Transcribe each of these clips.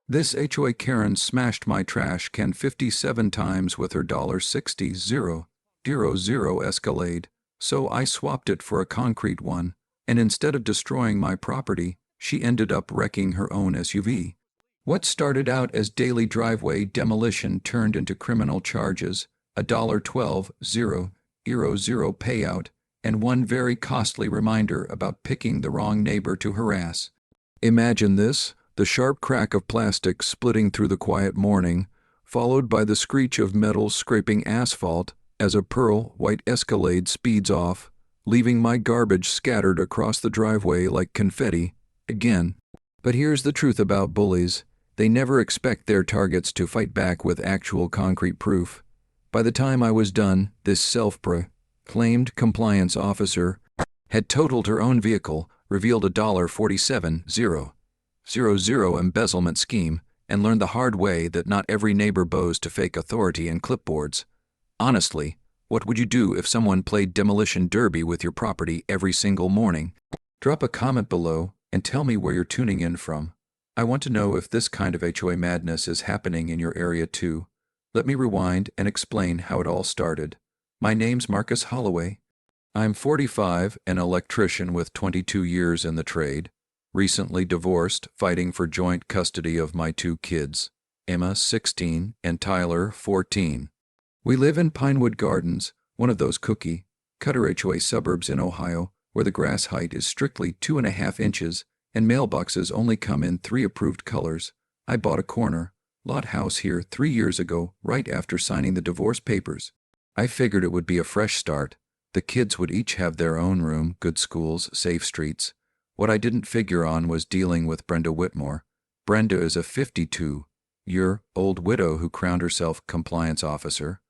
This HOA Karen smashed my trash can 57 times with her $60,000 Escalade, so I swapped it for a concrete one, and instead of destroying my property, she ended up wrecking her own SUV. What started out as daily driveway demolition turned into criminal charges, a $12,000 payout, and one very costly reminder about picking the wrong neighbor to harass. Imagine this: the sharp crack of plastic splitting through the quiet morning, followed by the screech of metal scraping asphalt as a pearl white Escalade speeds off, leaving my garbage scattered across the driveway like confetti. Again. But here's the truth about bullies: they never expect their targets to fight back with actual concrete proof. By the time I was done, this self-proclaimed compliance officer had totaled her own vehicle, revealed a $47,000 embezzlement scheme, and learned the hard way that not every neighbor bows to fake authority and clipboards. Honestly, what would you do if someone played demolition derby with your property every single morning? Drop a comment below and tell me where you're tuning in from. I want to know if this kind of HOA madness is happening in your area too. Let me rewind and explain how it all started. My name's Marcus Holloway. I'm 45, an electrician with 22 years in the trade, recently divorced, fighting for joint custody of my two kids, Emma, 16, and Tyler, 14. We live in Pinewood Gardens, one of those cookie-cutter HOA suburbs in Ohio, where the grass height is strictly 2.5 inches and mailboxes only come in 3 approved colors. I bought a corner-lot house here 3 years ago, right after signing the divorce papers. I figured it would be a fresh start. The kids would each have their own room, good schools, safe streets. What I didn't figure on was dealing with Brenda Whitmore. Brenda is a 52-year-old widow who crowned herself compliance officer,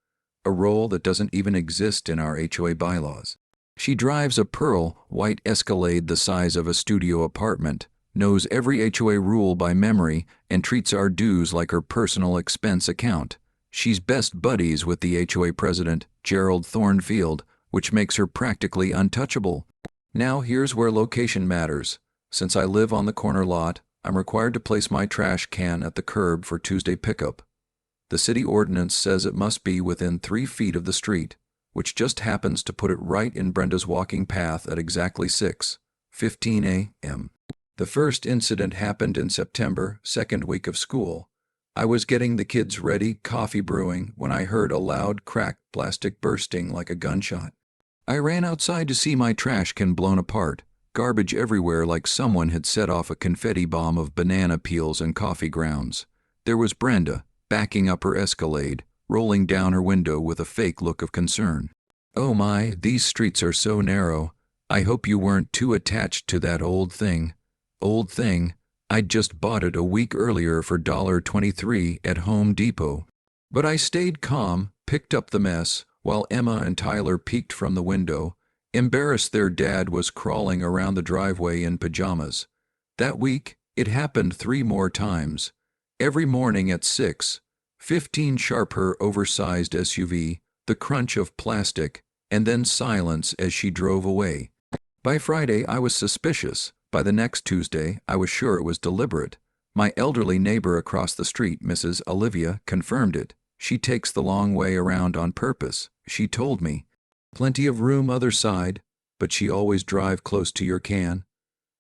a role that doesn't even exist in our HOA bylaws. She drives a pearl white Escalade the size of a studio apartment, knows every HOA rule by memory, and treats our dues like her personal expense account. She's best buddies with the HOA president, Gerald Thornfield, which makes her practically untouchable. Now here's where location matters. Since I live on the corner lot, I'm required to place my trash can at the curb for Tuesday pickup. The city ordinance says it must be within 3 feet of the street, which just happens to put it right in Brenda's walking path at exactly 6:15 a.m. The first incident happened in September, second week of school. I was getting the kids ready, coffee brewing, when I heard a loud crack, plastic bursting like a gunshot. I ran outside to see my trash can blown apart, garbage everywhere like someone had set off a confetti bomb of banana peels and coffee grounds. There was Brenda, backing up her Escalade, rolling down her window with a fake look of concern. "Oh my, these streets are so narrow. I hope you weren't too attached to that old thing. Old thing? I'd just bought it a week earlier for $23 at Home Depot." But I stayed calm, picked up the mess, while Emma and Tyler peeked from the window, embarrassed their dad was crawling around the driveway in pajamas. That week, it happened 3 more times. Every morning at 6:15 sharp, her oversized SUV, the crunch of plastic, and then silence as she drove away. By Friday, I was suspicious. By the next Tuesday, I was sure it was deliberate. My elderly neighbor across the street, Mrs. Olivia, confirmed it. "She takes the long way around on purpose," she told me. "Plenty of room other side, but she always drive close to your can."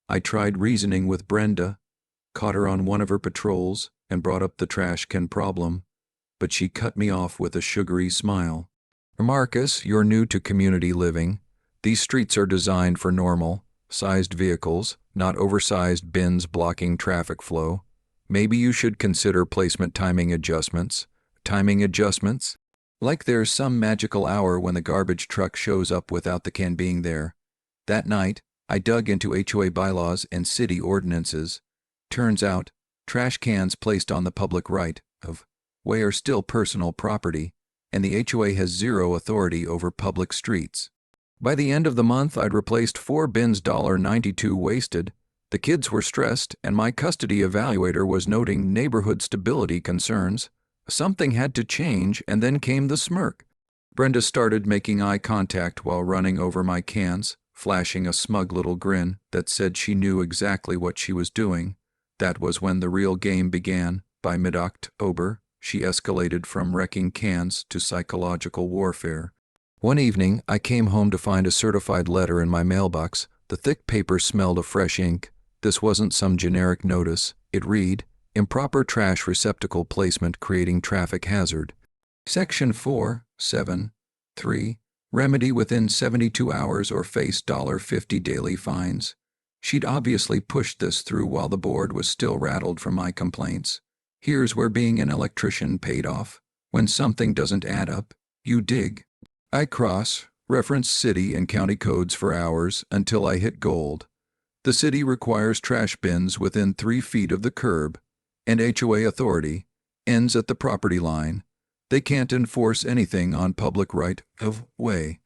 I tried reasoning with Brenda, caught her on one of her patrols, and brought up the trash can problem, but she cut me off with a sugary smile. "Marcus, you're new to community living. These streets are designed for normal-sized vehicles, not oversized bins blocking traffic flow. Maybe you should consider placement timing adjustments." Timing adjustments? Like there's some magical hour when the garbage truck shows up without the can being there. That night, I dug into HOA bylaws and city ordinances. Turns out, trash cans placed on the public right-of-way are still personal property, and the HOA has zero authority over public streets. By the end of the month, I'd replaced 4 bins, $92 wasted. The kids were stressed, and my custody evaluator was noting neighborhood stability concerns. Something had to change, and then came the smirk. Brenda started making eye contact while running over my cans, flashing a smug little grin that said she knew exactly what she was doing. That was when the real game began. By mid-October, she escalated from wrecking cans to psychological warfare. One evening, I came home to find a certified letter in my mailbox. The thick paper smelled of fresh ink. This wasn't some generic notice. It read, "Improper trash receptacle placement creating traffic hazard. Section 4(7)(3). Remedy within 72 hours or face $50 daily fines." She'd obviously pushed this through while the board was still rattled from my complaints. Here's where being an electrician paid off. When something doesn't add up, you dig. I cross-referenced city and county codes for hours until I hit gold. The city requires trash bins within 3 feet of the curb, and HOA authority ends at the property line. They can't enforce anything on public right-of-way.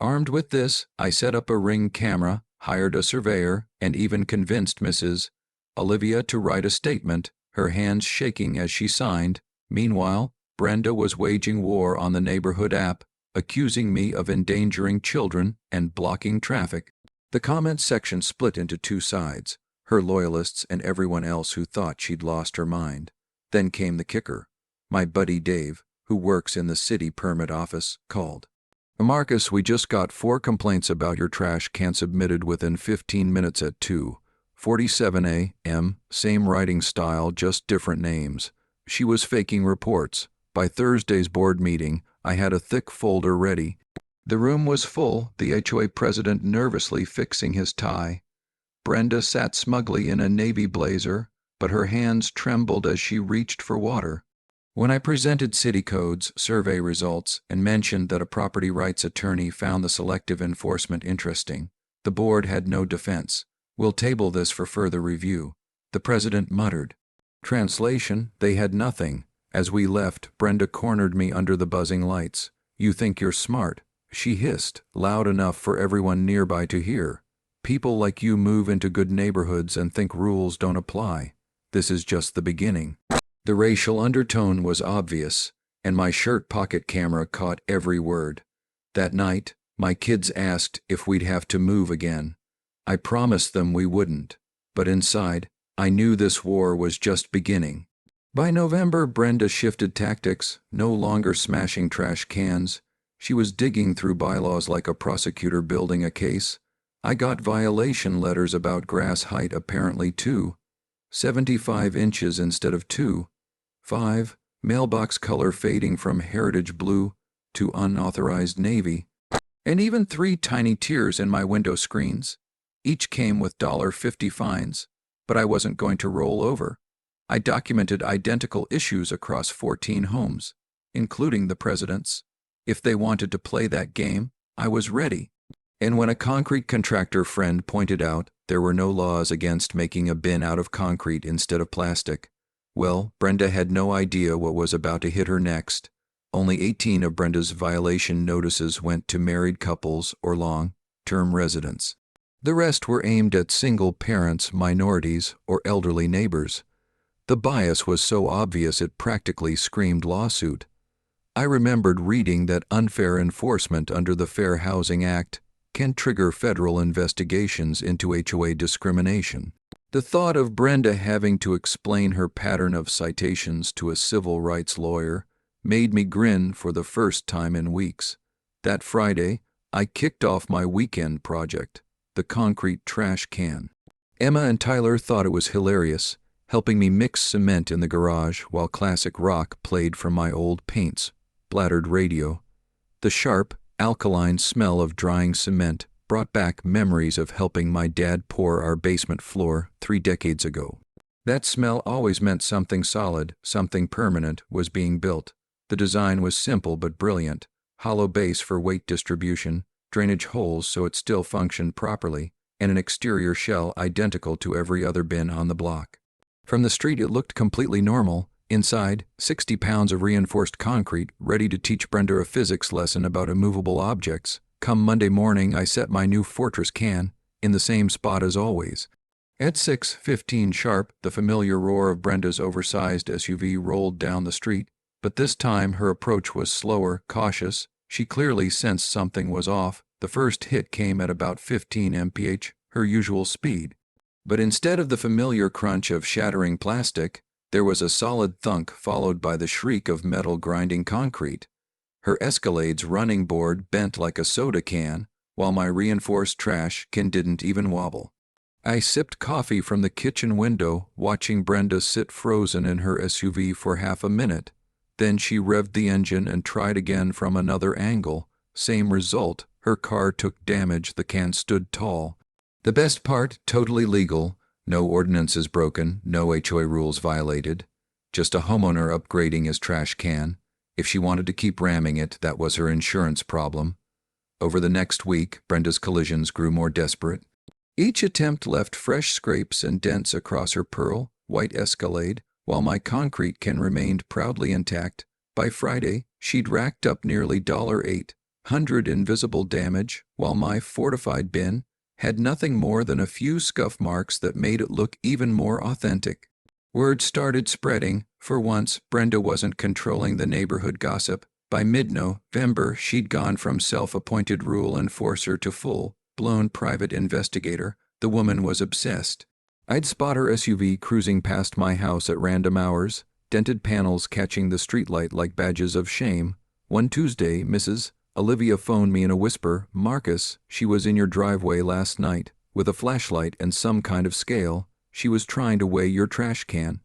Armed with this, I set up a Ring camera, hired a surveyor, and even convinced Mrs. Olivia to write a statement, her hands shaking as she signed. Meanwhile, Brenda was waging war on the neighborhood app, accusing me of endangering children and blocking traffic. The comments section split into 2 sides, her loyalists and everyone else who thought she'd lost her mind. Then came the kicker. My buddy Dave, who works in the city permit office, called. "Marcus, we just got 4 complaints about your trash can submitted within 15 minutes at 2:47 a.m. Same writing style, just different names." She was faking reports. By Thursday's board meeting, I had a thick folder ready. The room was full, the HOA president nervously fixing his tie. Brenda sat smugly in a navy blazer, but her hands trembled as she reached for water. When I presented city codes, survey results, and mentioned that a property rights attorney found the selective enforcement interesting, the board had no defense. "We'll table this for further review," the president muttered. Translation, they had nothing. As we left, Brenda cornered me under the buzzing lights. "You think you're smart," she hissed, loud enough for everyone nearby to hear. "People like you move into good neighborhoods and think rules don't apply. This is just the beginning." The racial undertone was obvious, and my shirt pocket camera caught every word. That night, my kids asked if we'd have to move again. I promised them we wouldn't, but inside, I knew this war was just beginning. By November, Brenda shifted tactics, no longer smashing trash cans. She was digging through bylaws like a prosecutor building a case. I got violation letters about grass height apparently too. 75 inches instead of 2.5, mailbox color fading from heritage blue to unauthorized navy, and even 3 tiny tears in my window screens. Each came with $50 fines, but I wasn't going to roll over. I documented identical issues across 14 homes, including the president's. If they wanted to play that game, I was ready. And when a concrete contractor friend pointed out there were no laws against making a bin out of concrete instead of plastic, well, Brenda had no idea what was about to hit her next. Only 18 of Brenda's violation notices went to married couples or long-term residents. The rest were aimed at single parents, minorities, or elderly neighbors. The bias was so obvious it practically screamed lawsuit. I remembered reading that unfair enforcement under the Fair Housing Act can trigger federal investigations into HOA discrimination. The thought of Brenda having to explain her pattern of citations to a civil rights lawyer made me grin for the first time in weeks. That Friday, I kicked off my weekend project, the concrete trash can. Emma and Tyler thought it was hilarious, helping me mix cement in the garage while classic rock played from my old paint-splattered radio. The sharp, alkaline smell of drying cement brought back memories of helping my dad pour our basement floor 3 decades ago. That smell always meant something solid, something permanent, was being built. The design was simple but brilliant: hollow base for weight distribution, drainage holes so it still functioned properly, and an exterior shell identical to every other bin on the block. From the street it looked completely normal. Inside, 60 pounds of reinforced concrete, ready to teach Brenda a physics lesson about immovable objects. Come Monday morning, I set my new Fortress can in the same spot as always. At 6:15 sharp, the familiar roar of Brenda's oversized SUV rolled down the street, but this time her approach was slower, cautious. She clearly sensed something was off. The first hit came at about 15 mph, her usual speed. But instead of the familiar crunch of shattering plastic, there was a solid thunk followed by the shriek of metal grinding concrete. Her Escalade's running board bent like a soda can, while my reinforced trash can didn't even wobble. I sipped coffee from the kitchen window, watching Brenda sit frozen in her SUV for half a minute. Then she revved the engine and tried again from another angle. Same result, her car took damage, the can stood tall. The best part, totally legal, no ordinances broken, no HOA rules violated. Just a homeowner upgrading his trash can. If she wanted to keep ramming it, that was her insurance problem. Over the next week, Brenda's collisions grew more desperate. Each attempt left fresh scrapes and dents across her pearl white Escalade, while my concrete can remained proudly intact. By Friday, she'd racked up nearly $800 in visible damage, while my fortified bin had nothing more than a few scuff marks that made it look even more authentic. Word started spreading. For once, Brenda wasn't controlling the neighborhood gossip. By mid-November, she'd gone from self-appointed rule enforcer to full-blown private investigator. The woman was obsessed. I'd spot her SUV cruising past my house at random hours, dented panels catching the streetlight like badges of shame. One Tuesday, Mrs. Olivia phoned me in a whisper. "Marcus, she was in your driveway last night, with a flashlight and some kind of scale. She was trying to weigh your trash can."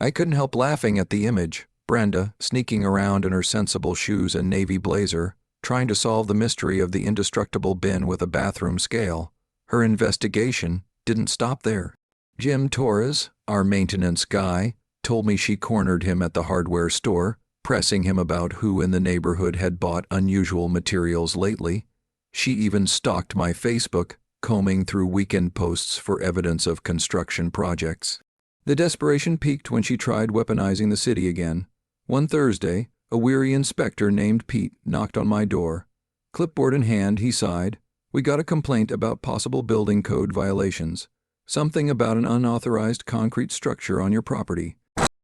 I couldn't help laughing at the image. Brenda, sneaking around in her sensible shoes and navy blazer, trying to solve the mystery of the indestructible bin with a bathroom scale. Her investigation didn't stop there. Jim Torres, our maintenance guy, told me she cornered him at the hardware store, pressing him about who in the neighborhood had bought unusual materials lately. She even stalked my Facebook, combing through weekend posts for evidence of construction projects. The desperation peaked when she tried weaponizing the city again. One Thursday, a weary inspector named Pete knocked on my door. Clipboard in hand, he sighed. "We got a complaint about possible building code violations. Something about an unauthorized concrete structure on your property."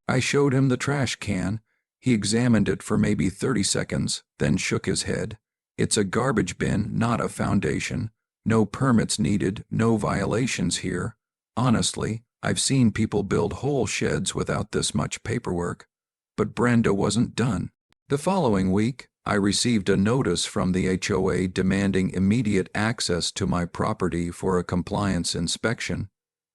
I showed him the trash can. He examined it for maybe 30 seconds, then shook his head. "It's a garbage bin, not a foundation. No permits needed, no violations here. Honestly, I've seen people build whole sheds without this much paperwork." But Brenda wasn't done. The following week, I received a notice from the HOA demanding immediate access to my property for a compliance inspection.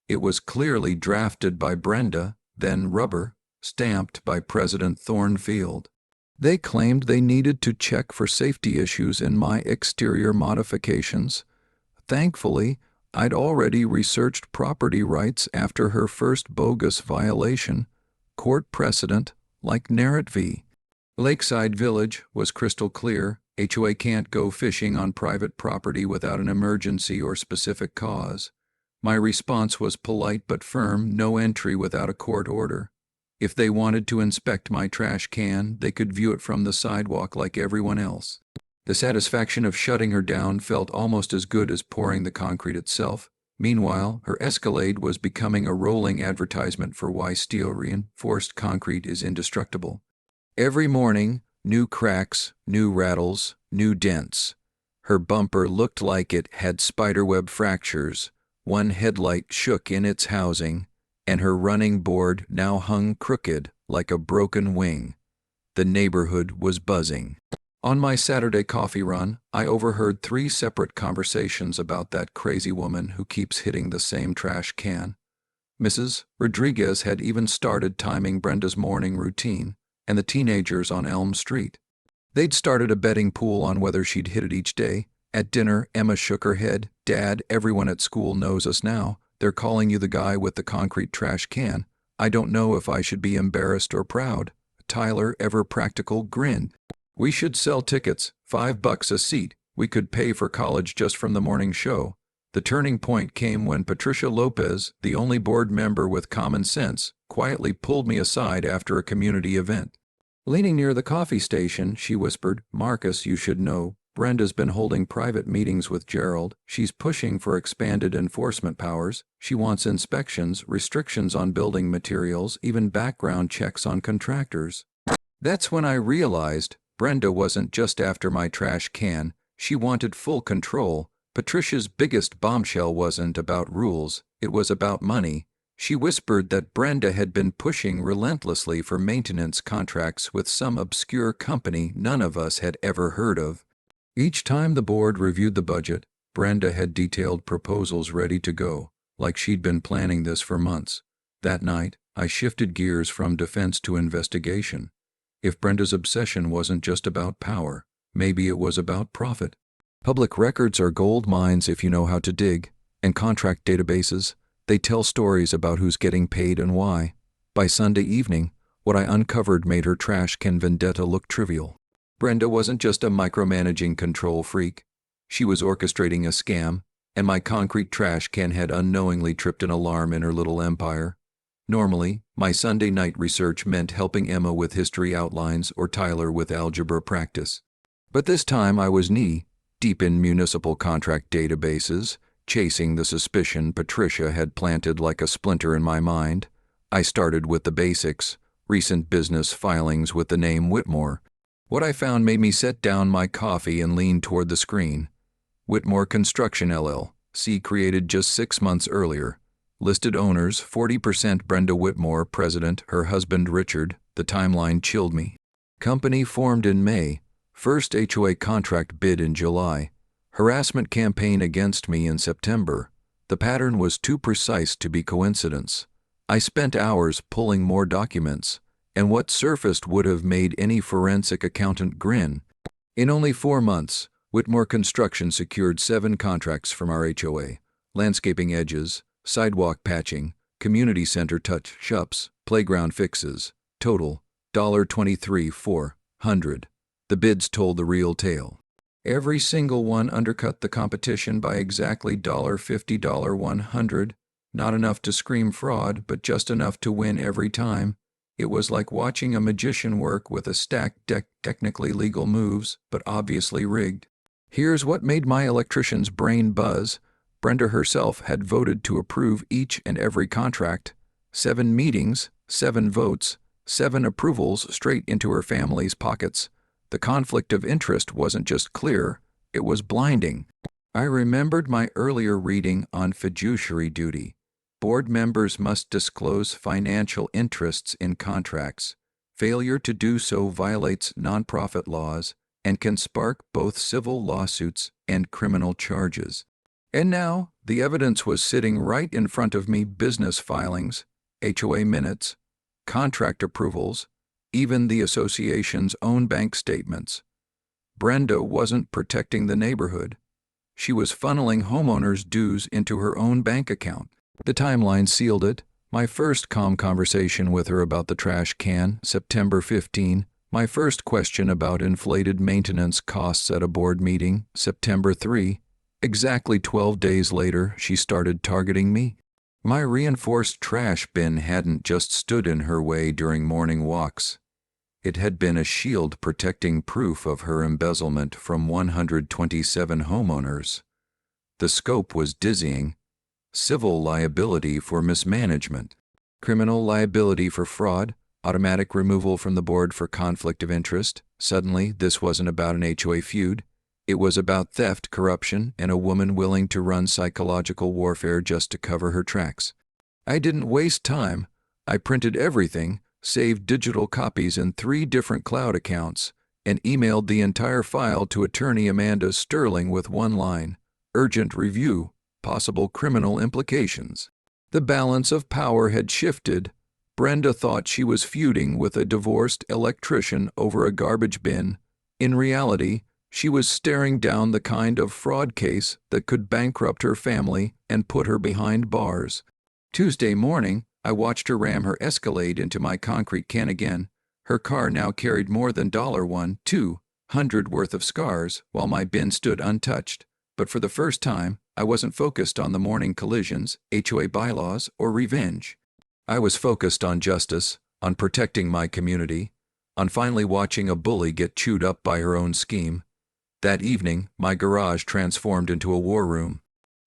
It was clearly drafted by Brenda, then rubber-stamped by President Thornfield. They claimed they needed to check for safety issues in my exterior modifications. Thankfully, I'd already researched property rights after her first bogus violation. Court precedent, like Narrett v. Lakeside Village, was crystal clear. HOA can't go fishing on private property without an emergency or specific cause. My response was polite but firm: no entry without a court order. If they wanted to inspect my trash can, they could view it from the sidewalk like everyone else. The satisfaction of shutting her down felt almost as good as pouring the concrete itself. Meanwhile, her Escalade was becoming a rolling advertisement for why steel-reinforced concrete is indestructible. Every morning, new cracks, new rattles, new dents. Her bumper looked like it had spiderweb fractures. One headlight shook in its housing, and her running board now hung crooked like a broken wing. The neighborhood was buzzing. On my Saturday coffee run, I overheard 3 separate conversations about that crazy woman who keeps hitting the same trash can. Mrs. Rodriguez had even started timing Brenda's morning routine, and the teenagers on Elm Street. They'd started a betting pool on whether she'd hit it each day. At dinner, Emma shook her head. "Dad, everyone at school knows us now. They're calling you the guy with the concrete trash can. I don't know if I should be embarrassed or proud." Tyler, ever practical, grinned. "We should sell tickets, $5 a seat. We could pay for college just from the morning show." The turning point came when Patricia Lopez, the only board member with common sense, quietly pulled me aside after a community event. Leaning near the coffee station, she whispered, "Marcus, you should know. Brenda's been holding private meetings with Gerald. She's pushing for expanded enforcement powers. She wants inspections, restrictions on building materials, even background checks on contractors." That's when I realized Brenda wasn't just after my trash can. She wanted full control. Patricia's biggest bombshell wasn't about rules. it was about money. She whispered that Brenda had been pushing relentlessly for maintenance contracts with some obscure company none of us had ever heard of. Each time the board reviewed the budget, Brenda had detailed proposals ready to go, like she'd been planning this for months. That night, I shifted gears from defense to investigation. If Brenda's obsession wasn't just about power, maybe it was about profit. Public records are gold mines if you know how to dig, and contract databases, they tell stories about who's getting paid and why. By Sunday evening, what I uncovered made her trash can vendetta look trivial. Brenda wasn't just a micromanaging control freak. She was orchestrating a scam, and my concrete trash can had unknowingly tripped an alarm in her little empire. Normally, my Sunday night research meant helping Emma with history outlines or Tyler with algebra practice. But this time I was knee-deep in municipal contract databases, chasing the suspicion Patricia had planted like a splinter in my mind. I started with the basics, recent business filings with the name Whitmore. What I found made me set down my coffee and lean toward the screen. Whitmore Construction LLC, created just 6 months earlier. Listed owners, 40% Brenda Whitmore, president, her husband Richard. The timeline chilled me. Company formed in May. First HOA contract bid in July. Harassment campaign against me in September. The pattern was too precise to be coincidence. I spent hours pulling more documents, and what surfaced would have made any forensic accountant grin. In only 4 months, Whitmore Construction secured 7 contracts from our HOA. Landscaping edges, sidewalk patching, community center touch-ups, playground fixes. Total, $23,400. The bids told the real tale. Every single one undercut the competition by exactly $50, $100. Not enough to scream fraud, but just enough to win every time. It was like watching a magician work with a stacked deck, technically legal moves, but obviously rigged. Here's what made my electrician's brain buzz. Brenda herself had voted to approve each and every contract. 7 meetings, 7 votes, 7 approvals straight into her family's pockets. The conflict of interest wasn't just clear, it was blinding. I remembered my earlier reading on fiduciary duty. Board members must disclose financial interests in contracts. Failure to do so violates nonprofit laws and can spark both civil lawsuits and criminal charges. And now, the evidence was sitting right in front of me: business filings, HOA minutes, contract approvals, even the association's own bank statements. Brenda wasn't protecting the neighborhood. She was funneling homeowners' dues into her own bank account. The timeline sealed it. My first calm conversation with her about the trash can, September 15. My first question about inflated maintenance costs at a board meeting, September 3. Exactly 12 days later, she started targeting me. My reinforced trash bin hadn't just stood in her way during morning walks. It had been a shield protecting proof of her embezzlement from 127 homeowners. The scope was dizzying. Civil liability for mismanagement, criminal liability for fraud, automatic removal from the board for conflict of interest. Suddenly, this wasn't about an HOA feud. It was about theft, corruption, and a woman willing to run psychological warfare just to cover her tracks. I didn't waste time. I printed everything, saved digital copies in 3 different cloud accounts, and emailed the entire file to attorney Amanda Sterling with one line: urgent review, possible criminal implications. The balance of power had shifted. Brenda thought she was feuding with a divorced electrician over a garbage bin. In reality, she was staring down the kind of fraud case that could bankrupt her family and put her behind bars. Tuesday morning, I watched her ram her Escalade into my concrete can again. Her car now carried more than $1,200 worth of scars, while my bin stood untouched. But for the first time, I wasn't focused on the morning collisions, HOA bylaws, or revenge. I was focused on justice, on protecting my community, on finally watching a bully get chewed up by her own scheme. That evening, my garage transformed into a war room.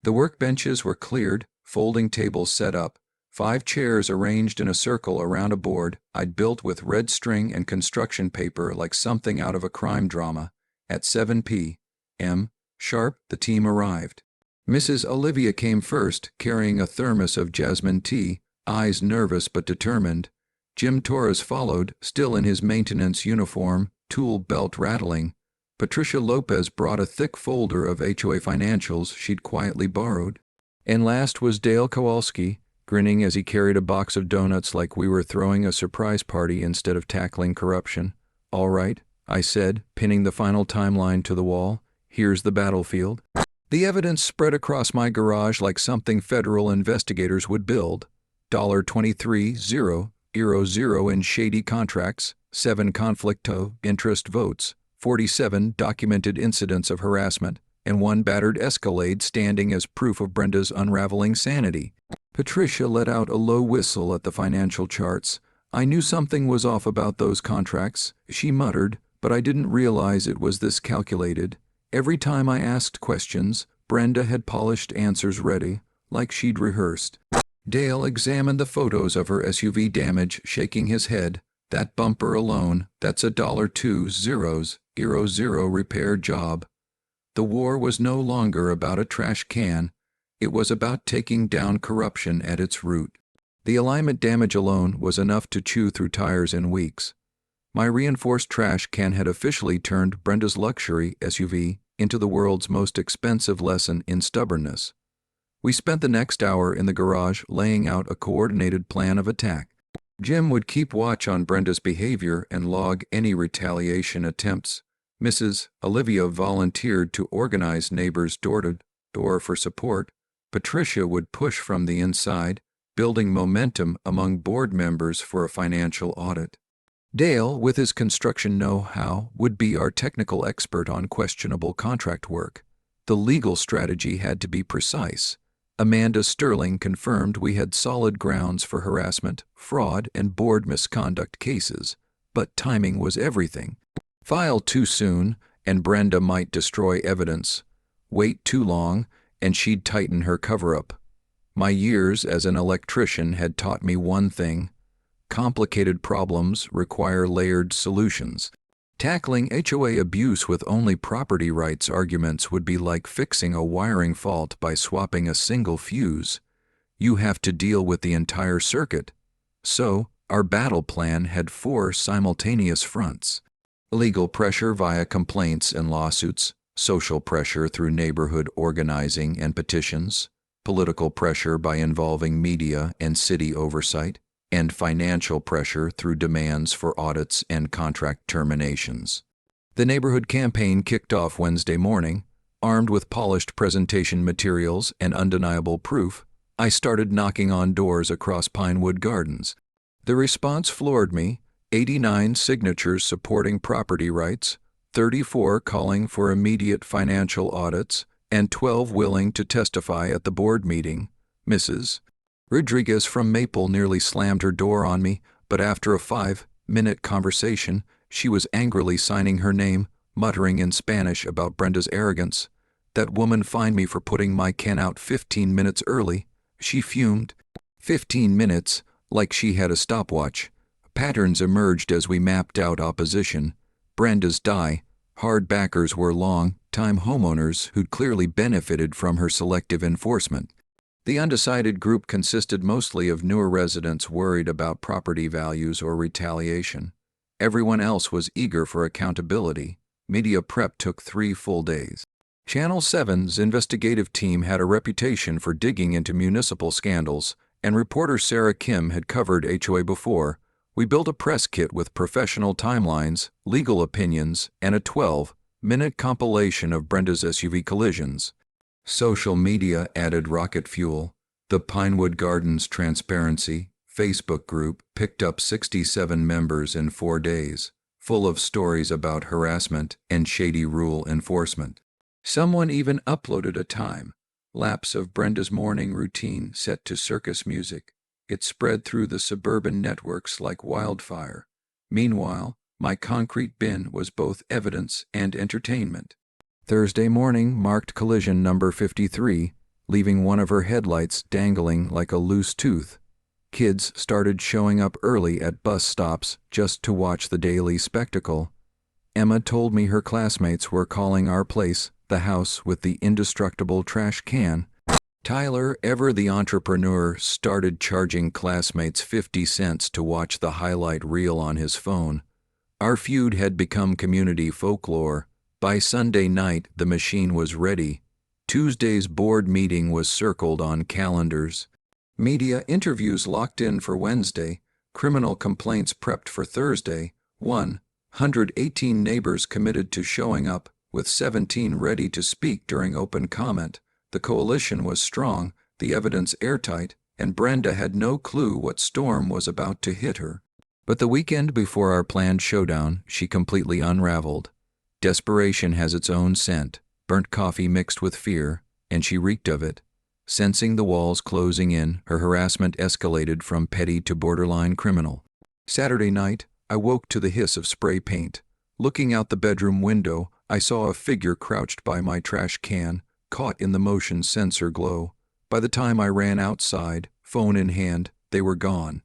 The workbenches were cleared, folding tables set up, 5 chairs arranged in a circle around a board I'd built with red string and construction paper like something out of a crime drama. At 7 p.m. sharp, the team arrived. Mrs. Olivia came first, carrying a thermos of jasmine tea, eyes nervous but determined. Jim Torres followed, still in his maintenance uniform, tool belt rattling. Patricia Lopez brought a thick folder of HOA financials she'd quietly borrowed. And last was Dale Kowalski, grinning as he carried a box of donuts like we were throwing a surprise party instead of tackling corruption. "All right," I said, pinning the final timeline to the wall. "Here's the battlefield." The evidence spread across my garage like something federal investigators would build. $23,000 in shady contracts, 7 conflict of interest votes, 47 documented incidents of harassment, and 1 battered Escalade standing as proof of Brenda's unraveling sanity. Patricia let out a low whistle at the financial charts. "I knew something was off about those contracts," she muttered, "but I didn't realize it was this calculated." Every time I asked questions, Brenda had polished answers ready, like she'd rehearsed. Dale examined the photos of her SUV damage, shaking his head. "That bumper alone, that's $20,000 repair job." The war was no longer about a trash can. It was about taking down corruption at its root. The alignment damage alone was enough to chew through tires in weeks. My reinforced trash can had officially turned Brenda's luxury SUV into the world's most expensive lesson in stubbornness. We spent the next hour in the garage laying out a coordinated plan of attack. Jim would keep watch on Brenda's behavior and log any retaliation attempts. Mrs. Olivia volunteered to organize neighbors door-to-door for support. Patricia would push from the inside, building momentum among board members for a financial audit. Dale, with his construction know-how, would be our technical expert on questionable contract work. The legal strategy had to be precise. Amanda Sterling confirmed we had solid grounds for harassment, fraud, and board misconduct cases, but timing was everything. File too soon, and Brenda might destroy evidence. Wait too long, and she'd tighten her cover-up. My years as an electrician had taught me one thing: complicated problems require layered solutions. Tackling HOA abuse with only property rights arguments would be like fixing a wiring fault by swapping a single fuse. You have to deal with the entire circuit. So, our battle plan had 4 simultaneous fronts: legal pressure via complaints and lawsuits, social pressure through neighborhood organizing and petitions, political pressure by involving media and city oversight, and financial pressure through demands for audits and contract terminations. The neighborhood campaign kicked off Wednesday morning. Armed with polished presentation materials and undeniable proof, I started knocking on doors across Pinewood Gardens. The response floored me: 89 signatures supporting property rights, 34 calling for immediate financial audits, and 12 willing to testify at the board meeting. Mrs. Rodriguez from Maple nearly slammed her door on me, but after a 5-minute conversation, she was angrily signing her name, muttering in Spanish about Brenda's arrogance. "That woman fined me for putting my can out 15 minutes early," she fumed. 15 minutes, like she had a stopwatch. Patterns emerged as we mapped out opposition. Brenda's hard backers were long-time homeowners who'd clearly benefited from her selective enforcement. The undecided group consisted mostly of newer residents worried about property values or retaliation. Everyone else was eager for accountability. Media prep took 3 full days. Channel 7's investigative team had a reputation for digging into municipal scandals, and reporter Sarah Kim had covered HOA before. We built a press kit with professional timelines, legal opinions, and a 12-minute compilation of Brenda's SUV collisions. Social media added rocket fuel. The Pinewood Gardens Transparency Facebook group picked up 67 members in 4 days, full of stories about harassment and shady rule enforcement. Someone even uploaded a time-lapse of Brenda's morning routine set to circus music. It spread through the suburban networks like wildfire. Meanwhile, my concrete bin was both evidence and entertainment. Thursday morning marked collision number 53, leaving one of her headlights dangling like a loose tooth. Kids started showing up early at bus stops just to watch the daily spectacle. Emma told me her classmates were calling our place the house with the indestructible trash can. Tyler, ever the entrepreneur, started charging classmates 50 cents to watch the highlight reel on his phone. Our feud had become community folklore. By Sunday night, the machine was ready. Tuesday's board meeting was circled on calendars. Media interviews locked in for Wednesday. Criminal complaints prepped for Thursday. 118 neighbors committed to showing up, with 17 ready to speak during open comment. The coalition was strong, the evidence airtight, and Brenda had no clue what storm was about to hit her. But the weekend before our planned showdown, she completely unraveled. Desperation has its own scent, burnt coffee mixed with fear, and she reeked of it. Sensing the walls closing in, her harassment escalated from petty to borderline criminal. Saturday night, I woke to the hiss of spray paint. Looking out the bedroom window, I saw a figure crouched by my trash can, caught in the motion sensor glow. By the time I ran outside, phone in hand, they were gone.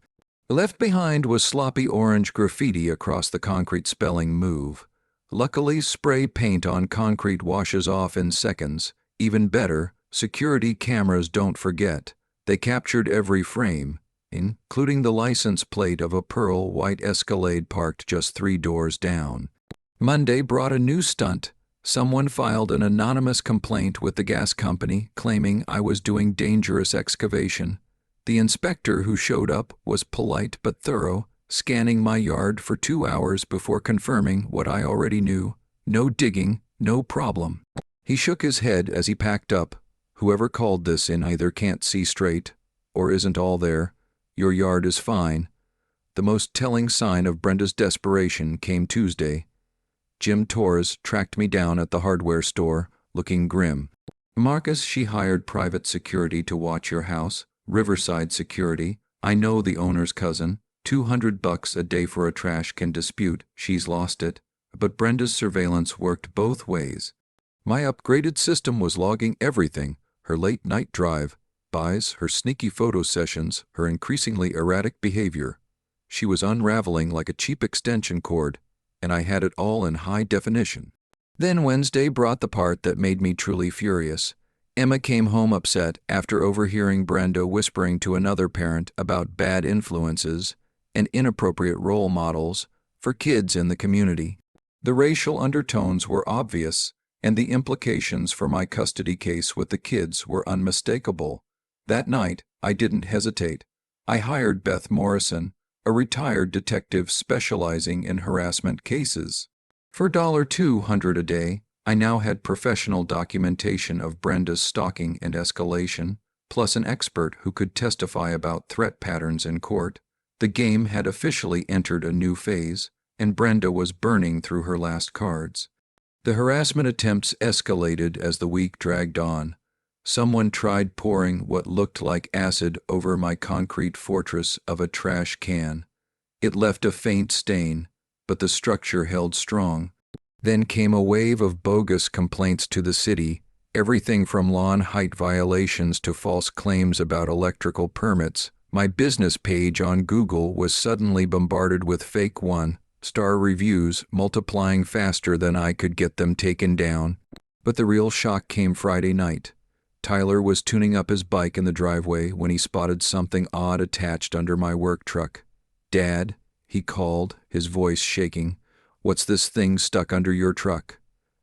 Left behind was sloppy orange graffiti across the concrete spelling "move." Luckily, spray paint on concrete washes off in seconds. Even better, security cameras don't forget. They captured every frame, including the license plate of a pearl white Escalade parked just 3 doors down. Monday brought a new stunt. Someone filed an anonymous complaint with the gas company claiming I was doing dangerous excavation. The inspector who showed up was polite but thorough, scanning my yard for 2 hours before confirming what I already knew. No digging, no problem. He shook his head as he packed up. Whoever called this in either can't see straight or isn't all there. Your yard is fine. The most telling sign of Brenda's desperation came Tuesday. Jim Torres tracked me down at the hardware store, looking grim. Marcus, she hired private security to watch your house. Riverside Security. I know the owner's cousin. $200 a day for a trash can dispute. She's lost it. But Brenda's surveillance worked both ways. My upgraded system was logging everything. Her late-night drive, buys, her sneaky photo sessions, her increasingly erratic behavior. She was unraveling like a cheap extension cord, and I had it all in high definition. Then Wednesday brought the part that made me truly furious. Emma came home upset after overhearing Brenda whispering to another parent about bad influences and inappropriate role models for kids in the community. The racial undertones were obvious, and the implications for my custody case with the kids were unmistakable. That night, I didn't hesitate. I hired Beth Morrison, a retired detective specializing in harassment cases. For $200 a day, I now had professional documentation of Brenda's stalking and escalation, plus an expert who could testify about threat patterns in court. The game had officially entered a new phase, and Brenda was burning through her last cards. The harassment attempts escalated as the week dragged on. Someone tried pouring what looked like acid over my concrete fortress of a trash can. It left a faint stain, but the structure held strong. Then came a wave of bogus complaints to the city, everything from lawn height violations to false claims about electrical permits. My business page on Google was suddenly bombarded with fake 1-star reviews, multiplying faster than I could get them taken down. But the real shock came Friday night. Tyler was tuning up his bike in the driveway when he spotted something odd attached under my work truck. "Dad," he called, his voice shaking. "What's this thing stuck under your truck?"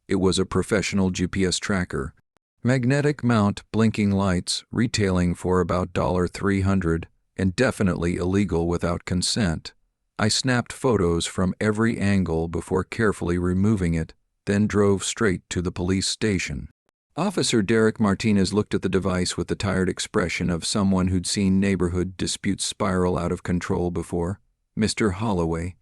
It was a professional GPS tracker. Magnetic mount, blinking lights, retailing for about $300, and definitely illegal without consent. I snapped photos from every angle before carefully removing it, then drove straight to the police station. Officer Derek Martinez looked at the device with the tired expression of someone who'd seen neighborhood disputes spiral out of control before. "Mr. Holloway,"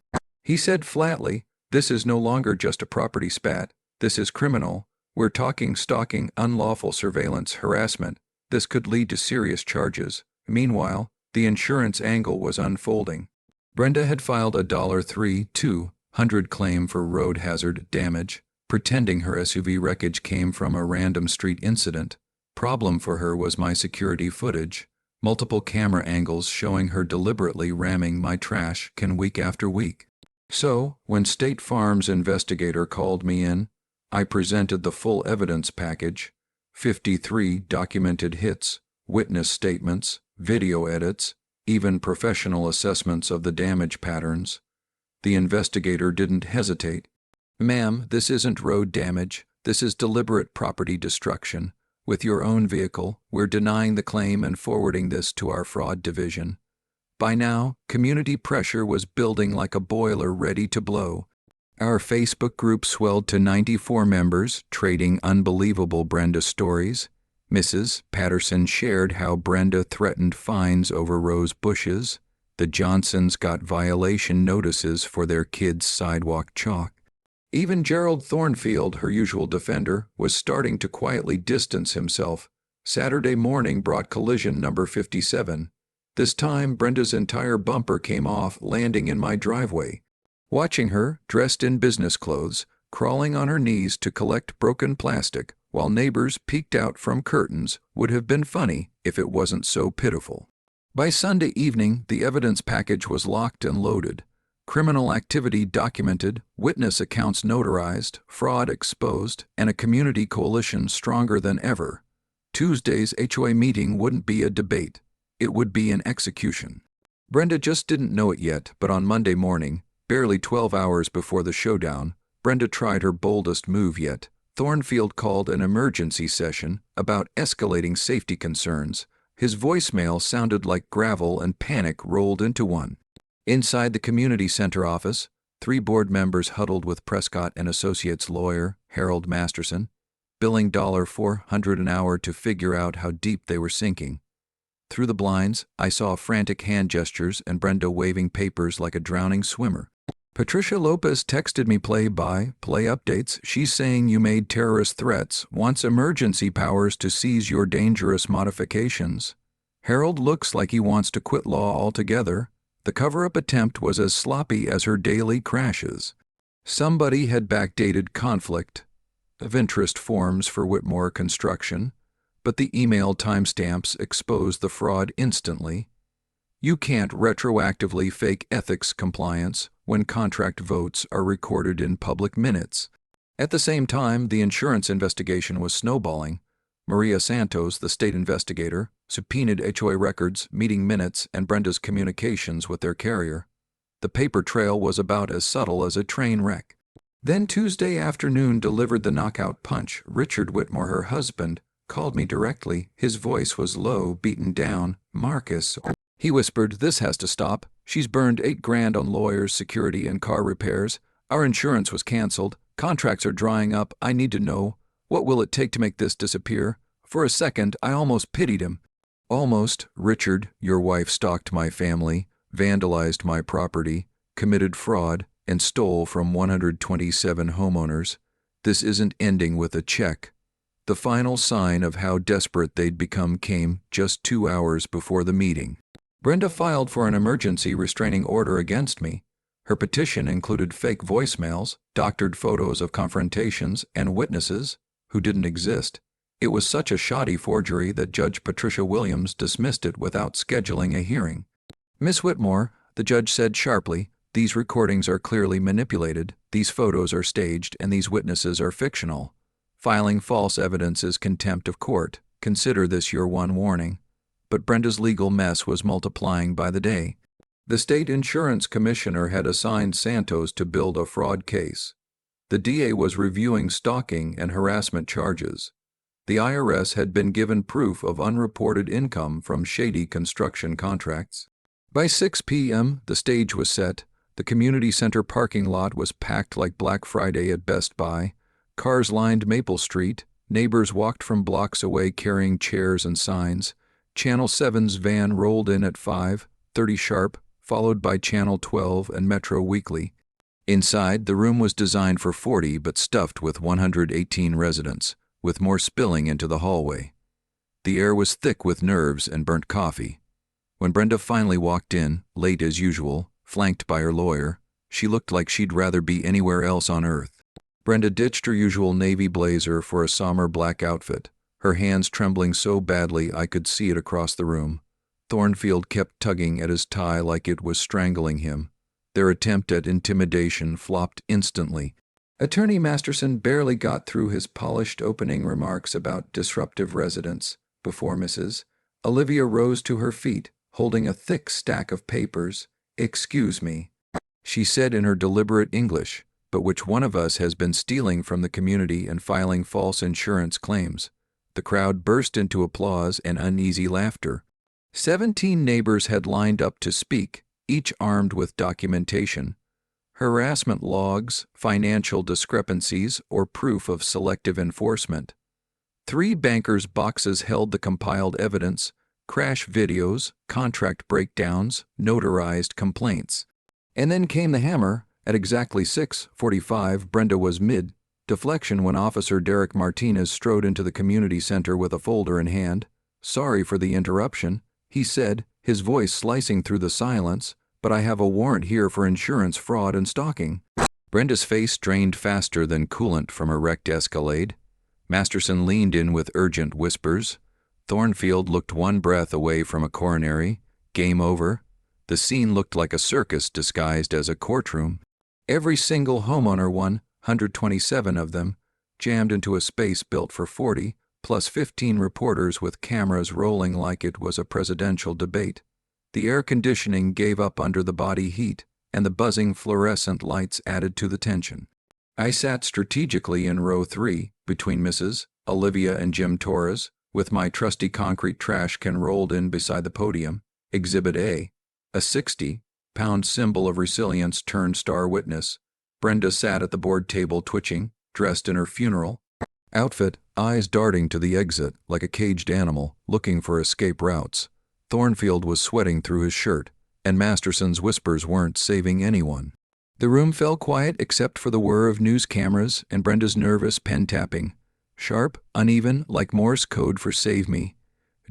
he said flatly, "this is no longer just a property spat. This is criminal. We're talking stalking, unlawful surveillance, harassment. This could lead to serious charges." Meanwhile, the insurance angle was unfolding. Brenda had filed a $3,200 claim for road hazard damage, pretending her SUV wreckage came from a random street incident. Problem for her was my security footage. Multiple camera angles showing her deliberately ramming my trash can week after week. So, when State Farm's investigator called me in, I presented the full evidence package, 53 documented hits, witness statements, video edits, even professional assessments of the damage patterns. The investigator didn't hesitate. "Ma'am, this isn't road damage. This is deliberate property destruction. With your own vehicle, we're denying the claim and forwarding this to our fraud division." By now, community pressure was building like a boiler ready to blow. Our Facebook group swelled to 94 members, trading unbelievable Brenda stories. Mrs. Patterson shared how Brenda threatened fines over rose bushes. The Johnsons got violation notices for their kids' sidewalk chalk. Even Gerald Thornfield, her usual defender, was starting to quietly distance himself. Saturday morning brought collision number 57. This time, Brenda's entire bumper came off, landing in my driveway. Watching her, dressed in business clothes, crawling on her knees to collect broken plastic, while neighbors peeked out from curtains, would have been funny if it wasn't so pitiful. By Sunday evening, the evidence package was locked and loaded. Criminal activity documented, witness accounts notarized, fraud exposed, and a community coalition stronger than ever. Tuesday's HOA meeting wouldn't be a debate. It would be an execution. Brenda just didn't know it yet, but on Monday morning, barely 12 hours before the showdown, Brenda tried her boldest move yet. Thornfield called an emergency session about escalating safety concerns. His voicemail sounded like gravel and panic rolled into one. Inside the community center office, 3 board members huddled with Prescott and Associates lawyer Harold Masterson, billing $400 an hour to figure out how deep they were sinking. Through the blinds, I saw frantic hand gestures and Brenda waving papers like a drowning swimmer. "Patricia Lopez texted me play-by-play updates. She's saying you made terrorist threats, wants emergency powers to seize your dangerous modifications. Harold looks like he wants to quit law altogether." The cover-up attempt was as sloppy as her daily crashes. Somebody had backdated conflict of interest forms for Whitmore Construction, but the email timestamps exposed the fraud instantly. You can't retroactively fake ethics compliance when contract votes are recorded in public minutes. At the same time, the insurance investigation was snowballing. Maria Santos, the state investigator, subpoenaed HOA records, meeting minutes, and Brenda's communications with their carrier. The paper trail was about as subtle as a train wreck. Then Tuesday afternoon delivered the knockout punch. Richard Whitmore, her husband, called me directly. His voice was low, beaten down. "Marcus," he whispered, "this has to stop. She's burned $8 grand on lawyers, security, and car repairs. Our insurance was canceled. Contracts are drying up. I need to know. What will it take to make this disappear?" For a second, I almost pitied him. "Almost, Richard. Your wife stalked my family, vandalized my property, committed fraud, and stole from 127 homeowners. This isn't ending with a check." The final sign of how desperate they'd become came just 2 hours before the meeting. Brenda filed for an emergency restraining order against me. Her petition included fake voicemails, doctored photos of confrontations, and witnesses who didn't exist. It was such a shoddy forgery that Judge Patricia Williams dismissed it without scheduling a hearing. "Miss Whitmore," the judge said sharply, "these recordings are clearly manipulated, these photos are staged, and these witnesses are fictional. Filing false evidence is contempt of court. Consider this your one warning." But Brenda's legal mess was multiplying by the day. The state insurance commissioner had assigned Santos to build a fraud case. The DA was reviewing stalking and harassment charges. The IRS had been given proof of unreported income from shady construction contracts. By 6 p.m., the stage was set. The community center parking lot was packed like Black Friday at Best Buy. Cars lined Maple Street. Neighbors walked from blocks away carrying chairs and signs. Channel 7's van rolled in at 5:30 sharp, followed by Channel 12 and Metro Weekly. Inside, the room was designed for 40 but stuffed with 118 residents, with more spilling into the hallway. The air was thick with nerves and burnt coffee. When Brenda finally walked in, late as usual, flanked by her lawyer, she looked like she'd rather be anywhere else on earth. Brenda ditched her usual navy blazer for a somber black outfit, her hands trembling so badly I could see it across the room. Thornfield kept tugging at his tie like it was strangling him. Their attempt at intimidation flopped instantly. Attorney Masterson barely got through his polished opening remarks about disruptive residents before Mrs. Olivia rose to her feet, holding a thick stack of papers. "Excuse me," she said in her deliberate English, "but which one of us has been stealing from the community and filing false insurance claims?" The crowd burst into applause and uneasy laughter. 17 neighbors had lined up to speak, each armed with documentation. Harassment logs, financial discrepancies, or proof of selective enforcement. 3 bankers' boxes held the compiled evidence, crash videos, contract breakdowns, notarized complaints. And then came the hammer. At exactly 6:45, Brenda was mid-deflection when Officer Derek Martinez strode into the community center with a folder in hand. "Sorry for the interruption," he said, his voice slicing through the silence, "but I have a warrant here for insurance fraud and stalking." Brenda's face drained faster than coolant from a wrecked Escalade. Masterson leaned in with urgent whispers. Thornfield looked one breath away from a coronary. Game over. The scene looked like a circus disguised as a courtroom. Every single homeowner, 127 of them, jammed into a space built for 40, plus 15 reporters with cameras rolling like it was a presidential debate. The air conditioning gave up under the body heat, and the buzzing fluorescent lights added to the tension. I sat strategically in row 3, between Mrs. Olivia and Jim Torres, with my trusty concrete trash can rolled in beside the podium. Exhibit A, a 60-pound symbol of resilience turned star witness. Brenda sat at the board table twitching, dressed in her funeral outfit, eyes darting to the exit like a caged animal looking for escape routes. Thornfield was sweating through his shirt, and Masterson's whispers weren't saving anyone. The room fell quiet except for the whir of news cameras and Brenda's nervous pen tapping. Sharp, uneven, like Morse code for "save me."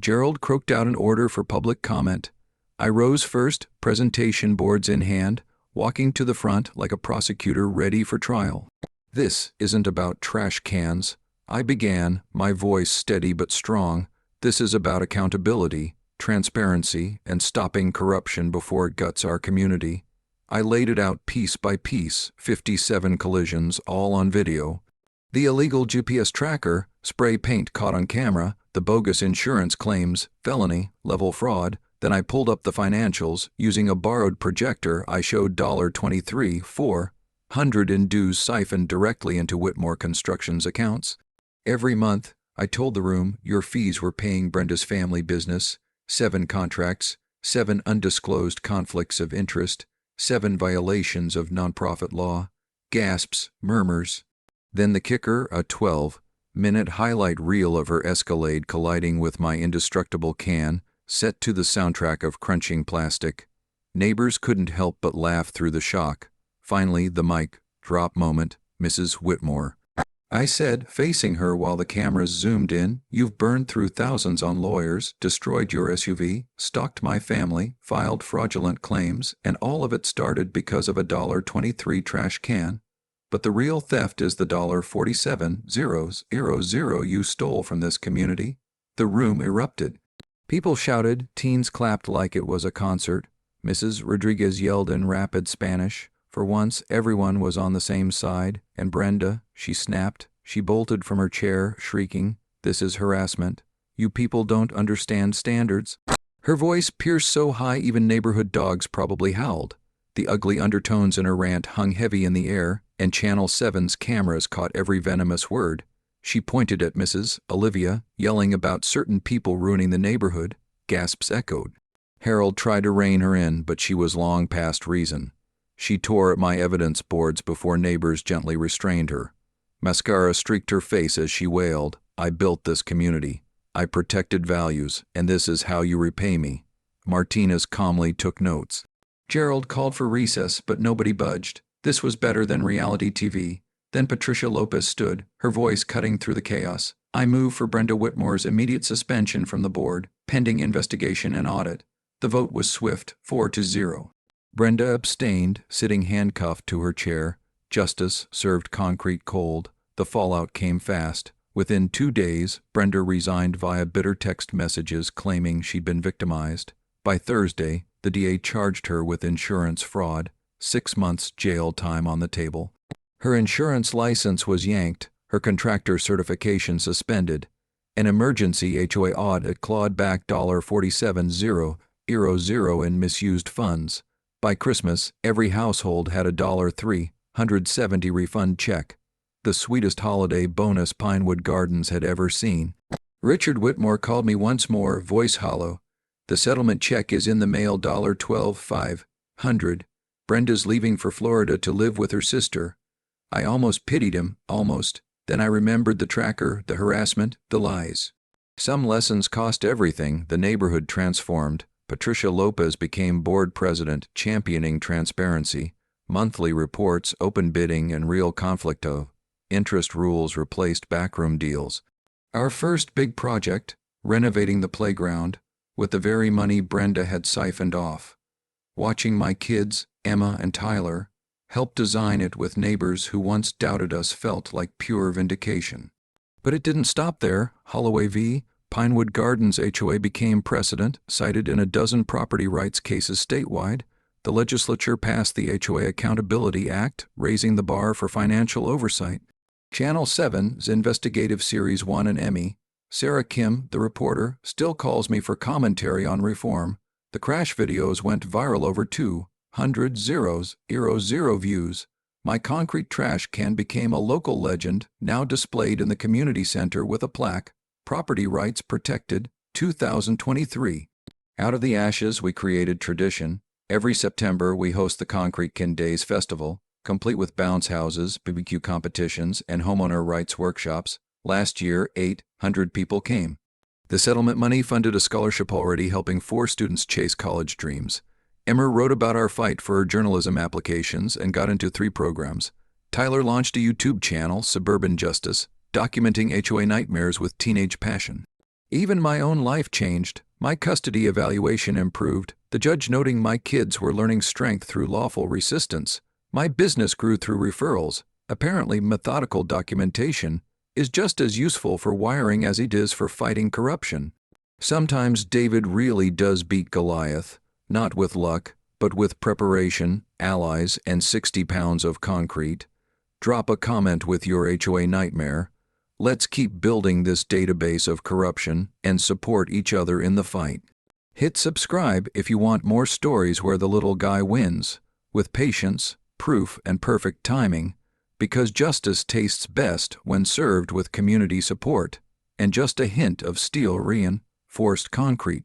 Gerald croaked out an order for public comment. I rose first, presentation boards in hand, walking to the front like a prosecutor ready for trial. "This isn't about trash cans," I began, my voice steady but strong. "This is about accountability, transparency, and stopping corruption before it guts our community." I laid it out piece by piece, 57 collisions, all on video. The illegal GPS tracker, spray paint caught on camera, the bogus insurance claims, felony, level fraud. Then I pulled up the financials. Using a borrowed projector, I showed $23,400 in dues siphoned directly into Whitmore Construction's accounts. Every month, I told the room, your fees were paying Brenda's family business. 7 contracts, 7 undisclosed conflicts of interest, 7 violations of nonprofit law. Gasps, murmurs. Then the kicker, a 12-minute highlight reel of her Escalade colliding with my indestructible can, set to the soundtrack of crunching plastic. Neighbors couldn't help but laugh through the shock. Finally, the mic drop moment. "Mrs. Whitmore," I said, facing her while the cameras zoomed in, "you've burned through thousands on lawyers, destroyed your SUV, stalked my family, filed fraudulent claims, and all of it started because of a $23 trash can. But the real theft is the $47,000 you stole from this community." The room erupted. People shouted, teens clapped like it was a concert. Mrs. Rodriguez yelled in rapid Spanish. For once, everyone was on the same side, and Brenda, she snapped. She bolted from her chair, shrieking, "This is harassment. You people don't understand standards." Her voice pierced so high even neighborhood dogs probably howled. The ugly undertones in her rant hung heavy in the air, and Channel 7's cameras caught every venomous word. She pointed at Mrs. Olivia, yelling about certain people ruining the neighborhood. Gasps echoed. Harold tried to rein her in, but she was long past reason. She tore at my evidence boards before neighbors gently restrained her. Mascara streaked her face as she wailed, "I built this community. I protected values, and this is how you repay me." Martinez calmly took notes. Gerald called for recess, but nobody budged. This was better than reality TV. Then Patricia Lopez stood, her voice cutting through the chaos. "I move for Brenda Whitmore's immediate suspension from the board, pending investigation and audit." The vote was swift, 4-0. Brenda abstained, sitting handcuffed to her chair. Justice served concrete cold. The fallout came fast. Within 2 days, Brenda resigned via bitter text messages claiming she'd been victimized. By Thursday, the DA charged her with insurance fraud. 6 months jail time on the table. Her insurance license was yanked, her contractor certification suspended. An emergency HOA audit clawed back $47,000 in misused funds. By Christmas, every household had a $370 refund check. The sweetest holiday bonus Pinewood Gardens had ever seen. Richard Whitmore called me once more, voice hollow. The settlement check is in the mail, $12,500. Brenda's leaving for Florida to live with her sister. I almost pitied him, almost. Then I remembered the tracker, the harassment, the lies. Some lessons cost everything. The neighborhood transformed. Patricia Lopez became board president, championing transparency. Monthly reports, open bidding, and real conflict of interest rules replaced backroom deals. Our first big project, renovating the playground, with the very money Brenda had siphoned off. Watching my kids, Emma and Tyler, help design it with neighbors who once doubted us felt like pure vindication. But it didn't stop there. Holloway v. Pinewood Gardens HOA became precedent, cited in a dozen property rights cases statewide. The legislature passed the HOA Accountability Act, raising the bar for financial oversight. Channel 7's investigative series won an Emmy. Sarah Kim, the reporter, still calls me for commentary on reform. The crash videos went viral, over 200,000 views. My concrete trash can became a local legend, now displayed in the community center with a plaque, Property Rights Protected, 2023. Out of the ashes we created tradition. Every September we host the Concrete Can Days Festival, complete with bounce houses, BBQ competitions, and homeowner rights workshops. Last year, 800 people came. The settlement money funded a scholarship already helping 4 students chase college dreams. Emma wrote about our fight for her journalism applications and got into 3 programs. Tyler launched a YouTube channel, Suburban Justice, documenting HOA nightmares with teenage passion. Even my own life changed. My custody evaluation improved, the judge noting my kids were learning strength through lawful resistance. My business grew through referrals. Apparently, methodical documentation is just as useful for wiring as it is for fighting corruption. Sometimes David really does beat Goliath, not with luck, but with preparation, allies, and 60 pounds of concrete. Drop a comment with your HOA nightmare. Let's keep building this database of corruption and support each other in the fight. Hit subscribe if you want more stories where the little guy wins, with patience, proof, and perfect timing, because justice tastes best when served with community support and just a hint of steel reinforced concrete.